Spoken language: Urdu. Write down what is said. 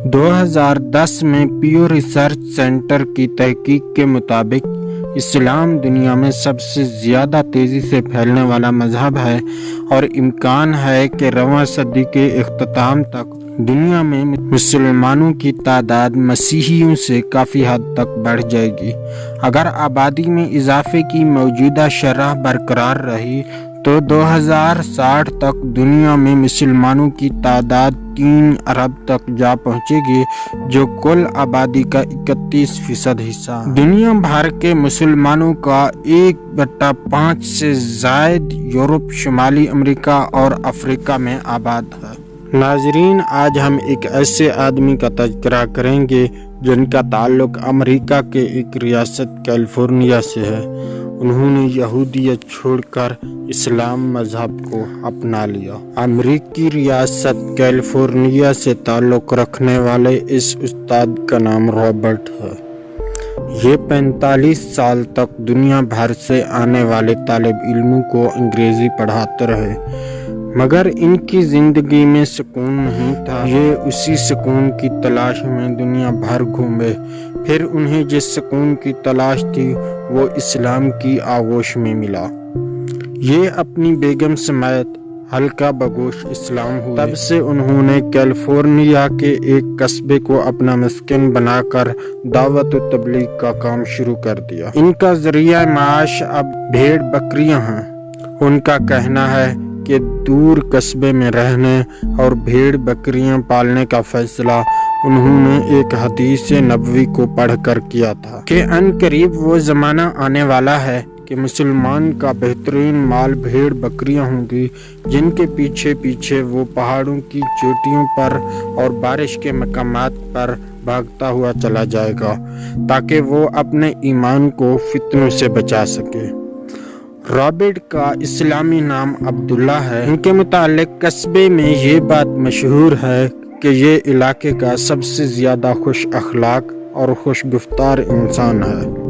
2010 میں پیو ریسرچ سینٹر کی تحقیق کے مطابق اسلام دنیا میں سب سے زیادہ تیزی سے پھیلنے والا مذہب ہے اور امکان ہے کہ رواں صدی کے اختتام تک دنیا میں مسلمانوں کی تعداد مسیحیوں سے کافی حد تک بڑھ جائے گی۔ اگر آبادی میں اضافے کی موجودہ شرح برقرار رہی تو 2060 تک دنیا میں مسلمانوں کی تعداد 3 ارب تک جا پہنچے گی، جو کل آبادی کا 31% حصہ۔ دنیا بھر کے مسلمانوں کا 1/5 سے زائد یورپ، شمالی امریکہ اور افریقہ میں آباد ہے۔ ناظرین، آج ہم ایک ایسے آدمی کا تذکرہ کریں گے جن کا تعلق امریکہ کے ایک ریاست کیلیفورنیا سے ہے۔ انہوں نے یہودیت چھوڑ کر اسلام مذہب کو اپنا لیا۔ امریکی ریاست کیلیفورنیا سے تعلق رکھنے والے اس استاد کا نام رابرٹ ہے۔ یہ 45 سال تک دنیا بھر سے آنے والے طالب علموں کو انگریزی پڑھاتے رہے، مگر ان کی زندگی میں سکون نہیں تھا۔ یہ اسی سکون کی تلاش میں دنیا بھر گھومے، پھر انہیں جس سکون کی تلاش تھی وہ اسلام کی آغوش میں ملا۔ یہ اپنی بیگم سمیت حلقہ بگوش اسلام ہوئے۔ تب سے انہوں نے کیلیفورنیا کے ایک قصبے کو اپنا مسکن بنا کر دعوت و تبلیغ کا کام شروع کر دیا۔ ان کا ذریعہ معاش اب بھیڑ بکریاں ہیں۔ ان کا کہنا ہے کہ دور قصبے میں رہنے اور بھیڑ بکریاں پالنے کا فیصلہ انہوں نے ایک حدیث نبوی کو پڑھ کر کیا تھا کہ ان قریب وہ زمانہ آنے والا ہے کہ مسلمان کا بہترین مال بھیڑ بکریاں ہوں گی، جن کے پیچھے پیچھے وہ پہاڑوں کی چوٹیوں پر اور بارش کے مقامات پر بھاگتا ہوا چلا جائے گا تاکہ وہ اپنے ایمان کو فتنوں سے بچا سکے۔ رابرٹ کا اسلامی نام عبداللہ ہے۔ ان کے متعلق قصبے میں یہ بات مشہور ہے کہ یہ علاقے کا سب سے زیادہ خوش اخلاق اور خوش گفتار انسان ہے۔